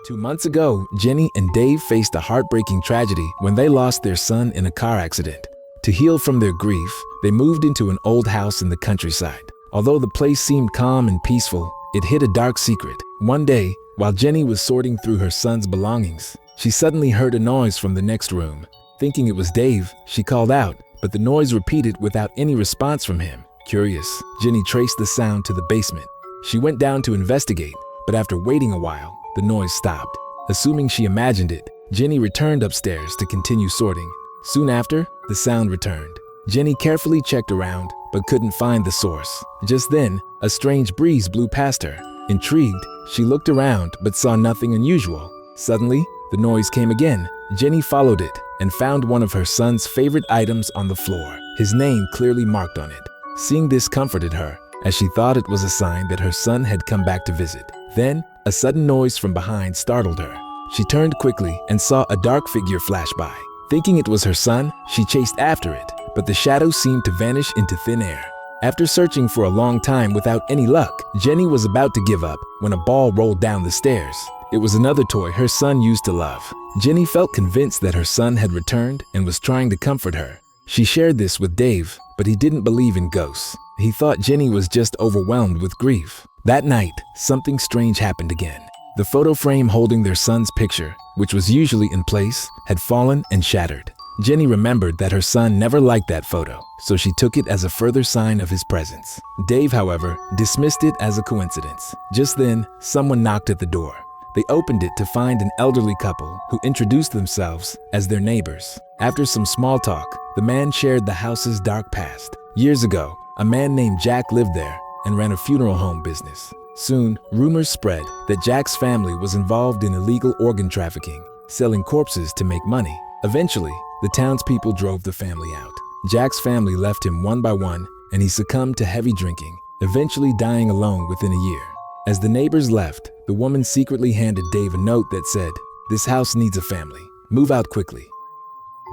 2 months ago, Jenny and Dave faced a heartbreaking tragedy when they lost their son in a car accident. To heal from their grief, they moved into an old house in the countryside. Although the place seemed calm and peaceful, it hid a dark secret. One day, while Jenny was sorting through her son's belongings, she suddenly heard a noise from the next room. Thinking it was Dave, she called out, but the noise repeated without any response from him. Curious, Jenny traced the sound to the basement. She went down to investigate, but after waiting a while, the noise stopped. Assuming she imagined it, Jenny returned upstairs to continue sorting. Soon after, the sound returned. Jenny carefully checked around, but couldn't find the source. Just then, a strange breeze blew past her. Intrigued, she looked around but saw nothing unusual. Suddenly, the noise came again. Jenny followed it and found one of her son's favorite items on the floor, his name clearly marked on it. Seeing this comforted her, as she thought it was a sign that her son had come back to visit. Then, a sudden noise from behind startled her. She turned quickly and saw a dark figure flash by. Thinking it was her son, she chased after it, but the shadow seemed to vanish into thin air. After searching for a long time without any luck, Jenny was about to give up when a ball rolled down the stairs. It was another toy her son used to love. Jenny felt convinced that her son had returned and was trying to comfort her. She shared this with Dave, but he didn't believe in ghosts. He thought Jenny was just overwhelmed with grief. That night, something strange happened again. The photo frame holding their son's picture, which was usually in place, had fallen and shattered. Jenny remembered that her son never liked that photo, so she took it as a further sign of his presence. Dave, however, dismissed it as a coincidence. Just then, someone knocked at the door. They opened it to find an elderly couple who introduced themselves as their neighbors. After some small talk, the man shared the house's dark past. Years ago, a man named Jack lived there and ran a funeral home business. Soon, rumors spread that Jack's family was involved in illegal organ trafficking, selling corpses to make money. Eventually, the townspeople drove the family out. Jack's family left him one by one, and he succumbed to heavy drinking, eventually dying alone within a year. As the neighbors left, the woman secretly handed Dave a note that said, "This house needs a family. Move out quickly."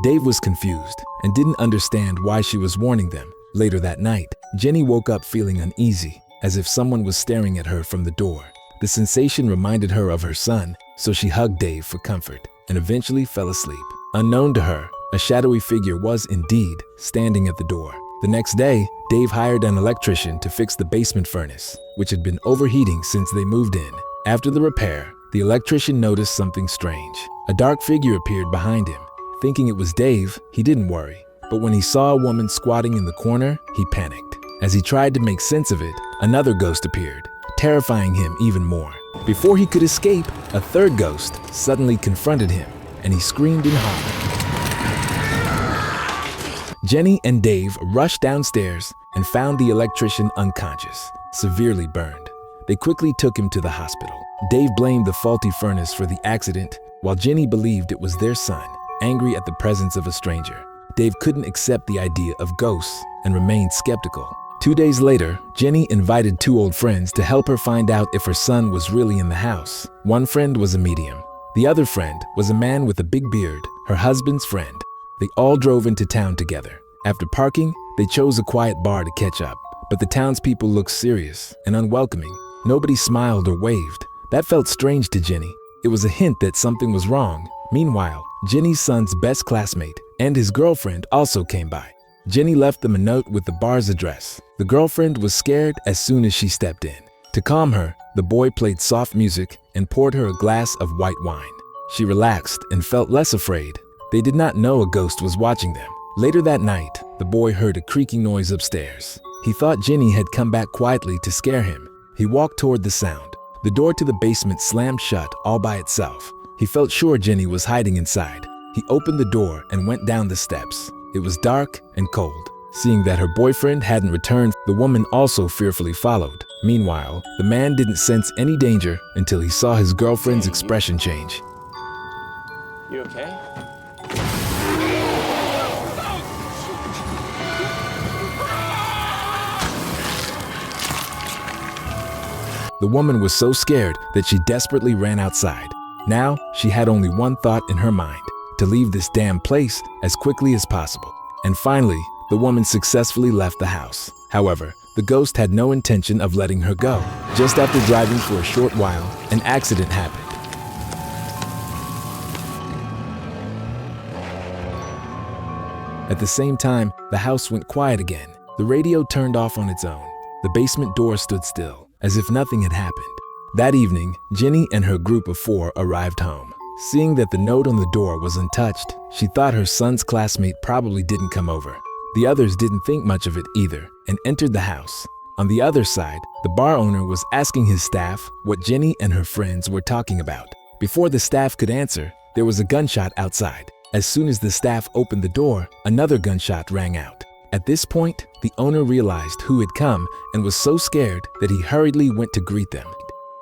Dave was confused and didn't understand why she was warning them. Later that night, Jenny woke up feeling uneasy, as if someone was staring at her from the door. The sensation reminded her of her son, so she hugged Dave for comfort and eventually fell asleep. Unknown to her, a shadowy figure was indeed standing at the door. The next day, Dave hired an electrician to fix the basement furnace, which had been overheating since they moved in. After the repair, the electrician noticed something strange. A dark figure appeared behind him. Thinking it was Dave, he didn't worry. But when he saw a woman squatting in the corner, he panicked. As he tried to make sense of it, another ghost appeared, terrifying him even more. Before he could escape, a third ghost suddenly confronted him, and he screamed in horror. Jenny and Dave rushed downstairs and found the electrician unconscious, severely burned. They quickly took him to the hospital. Dave blamed the faulty furnace for the accident, while Jenny believed it was their son, angry at the presence of a stranger. Dave couldn't accept the idea of ghosts and remained skeptical. 2 days later, Jenny invited 2 old friends to help her find out if her son was really in the house. One friend was a medium. The other friend was a man with a big beard, her husband's friend. They all drove into town together. After parking, they chose a quiet bar to catch up. But the townspeople looked serious and unwelcoming. Nobody smiled or waved. That felt strange to Jenny. It was a hint that something was wrong. Meanwhile, Jenny's son's best classmate and his girlfriend also came by. Jenny left them a note with the bar's address. The girlfriend was scared as soon as she stepped in. To calm her, the boy played soft music and poured her a glass of white wine. She relaxed and felt less afraid. They did not know a ghost was watching them. Later that night, the boy heard a creaking noise upstairs. He thought Jenny had come back quietly to scare him. He walked toward the sound. The door to the basement slammed shut all by itself. He felt sure Jenny was hiding inside. He opened the door and went down the steps. It was dark and cold. Seeing that her boyfriend hadn't returned, the woman also fearfully followed. Meanwhile, the man didn't sense any danger until he saw his girlfriend's expression change. You okay? The woman was so scared that she desperately ran outside. Now, she had only one thought in her mind: to leave this damn place as quickly as possible. And finally, the woman successfully left the house. However, the ghost had no intention of letting her go. Just after driving for a short while, an accident happened. At the same time, the house went quiet again. The radio turned off on its own. The basement door stood still, as if nothing had happened. That evening, Jenny and her group of 4 arrived home. Seeing that the note on the door was untouched, she thought her son's classmate probably didn't come over. The others didn't think much of it either and entered the house. On the other side, the bar owner was asking his staff what Jenny and her friends were talking about. Before the staff could answer, there was a gunshot outside. As soon as the staff opened the door, another gunshot rang out. At this point, the owner realized who had come and was so scared that he hurriedly went to greet them.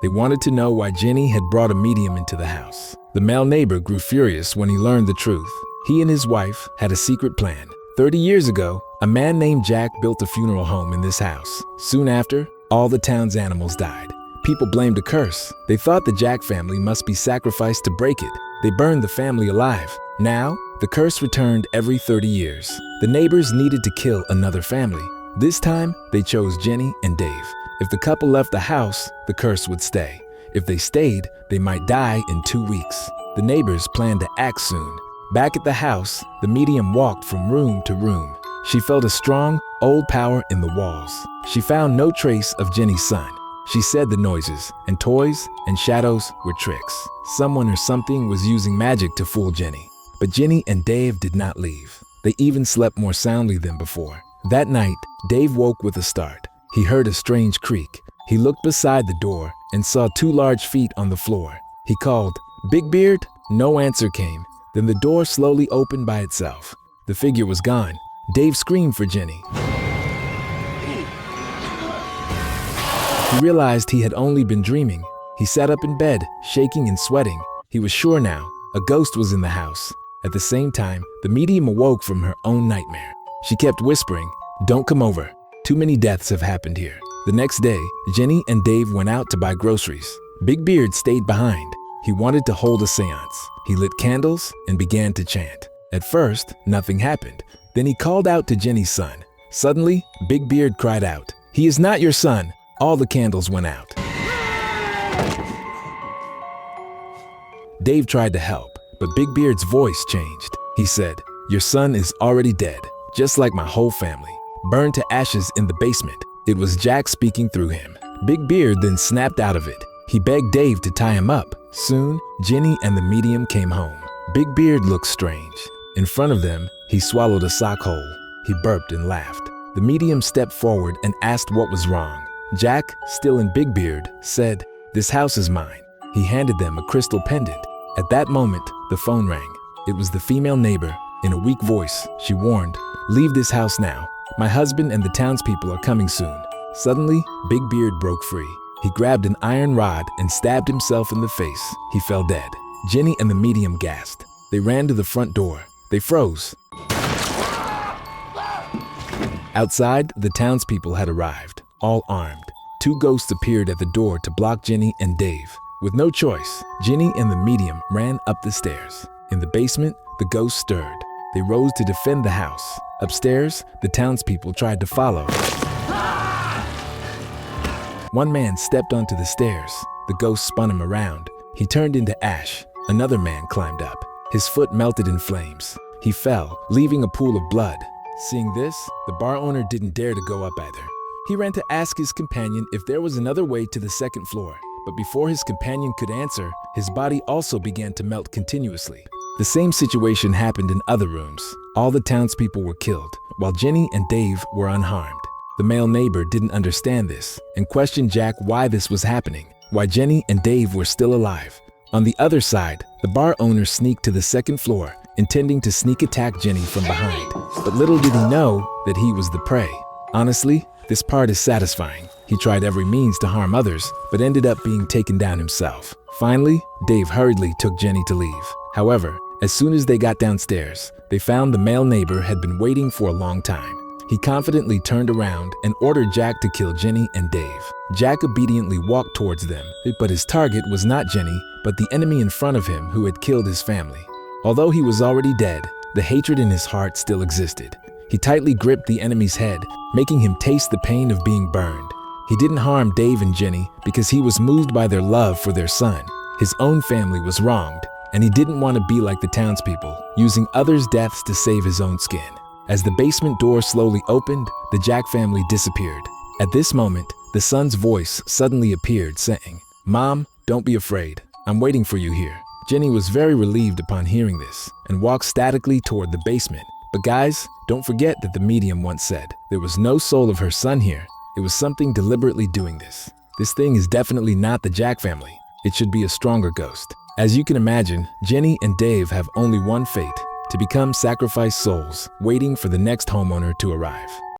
They wanted to know why Jenny had brought a medium into the house. The male neighbor grew furious when he learned the truth. He and his wife had a secret plan. 30 years ago, a man named Jack built a funeral home in this house. Soon after, all the town's animals died. People blamed a curse. They thought the Jack family must be sacrificed to break it. They burned the family alive. Now, the curse returned every 30 years. The neighbors needed to kill another family. This time, they chose Jenny and Dave. If the couple left the house, the curse would stay. If they stayed, they might die in 2 weeks. The neighbors planned to act soon. Back at the house, the medium walked from room to room. She felt a strong, old power in the walls. She found no trace of Jenny's son. She said the noises and toys and shadows were tricks. Someone or something was using magic to fool Jenny. But Jenny and Dave did not leave. They even slept more soundly than before. That night, Dave woke with a start. He heard a strange creak. He looked beside the door and saw 2 large feet on the floor. He called, "Big Beard?" No answer came. Then the door slowly opened by itself. The figure was gone. Dave screamed for Jenny. He realized he had only been dreaming. He sat up in bed, shaking and sweating. He was sure now, a ghost was in the house. At the same time, the medium awoke from her own nightmare. She kept whispering, "Don't come over. Too many deaths have happened here." The next day, Jenny and Dave went out to buy groceries. Big Beard stayed behind. He wanted to hold a seance. He lit candles and began to chant. At first, nothing happened. Then he called out to Jenny's son. Suddenly, Big Beard cried out, "He is not your son." All the candles went out. Dave tried to help, but Big Beard's voice changed. He said, "Your son is already dead, just like my whole family, burned to ashes in the basement." It was Jack speaking through him. Big Beard then snapped out of it. He begged Dave to tie him up. Soon, Jenny and the medium came home. Big Beard looked strange. In front of them, he swallowed a sock hole. He burped and laughed. The medium stepped forward and asked what was wrong. Jack, still in Big Beard, said, "This house is mine." He handed them a crystal pendant. At that moment, the phone rang. It was the female neighbor. In a weak voice, she warned, "Leave this house now. My husband and the townspeople are coming soon." Suddenly, Big Beard broke free. He grabbed an iron rod and stabbed himself in the face. He fell dead. Jenny and the medium gasped. They ran to the front door. They froze. Outside, the townspeople had arrived, all armed. 2 ghosts appeared at the door to block Jenny and Dave. With no choice, Jenny and the medium ran up the stairs. In the basement, the ghosts stirred. They rose to defend the house. Upstairs, the townspeople tried to follow. One man stepped onto the stairs. The ghost spun him around. He turned into ash. Another man climbed up. His foot melted in flames. He fell, leaving a pool of blood. Seeing this, the bar owner didn't dare to go up either. He ran to ask his companion if there was another way to the second floor. But before his companion could answer, his body also began to melt continuously. The same situation happened in other rooms. All the townspeople were killed, while Jenny and Dave were unharmed. The male neighbor didn't understand this and questioned Jack why this was happening, why Jenny and Dave were still alive. On the other side, the bar owner sneaked to the second floor, intending to sneak attack Jenny from behind. But little did he know that he was the prey. Honestly, this part is satisfying. He tried every means to harm others, but ended up being taken down himself. Finally, Dave hurriedly took Jenny to leave. However, as soon as they got downstairs, they found the male neighbor had been waiting for a long time. He confidently turned around and ordered Jack to kill Jenny and Dave. Jack obediently walked towards them, but his target was not Jenny, but the enemy in front of him who had killed his family. Although he was already dead, the hatred in his heart still existed. He tightly gripped the enemy's head, making him taste the pain of being burned. He didn't harm Dave and Jenny because he was moved by their love for their son. His own family was wronged, and he didn't want to be like the townspeople, using others' deaths to save his own skin. As the basement door slowly opened, the Jack family disappeared. At this moment, the son's voice suddenly appeared saying, "Mom, don't be afraid. I'm waiting for you here." Jenny was very relieved upon hearing this and walked statically toward the basement. But guys, don't forget that the medium once said, there was no soul of her son here. It was something deliberately doing this. This thing is definitely not the Jack family. It should be a stronger ghost. As you can imagine, Jenny and Dave have only one fate, to become sacrificed souls, waiting for the next homeowner to arrive.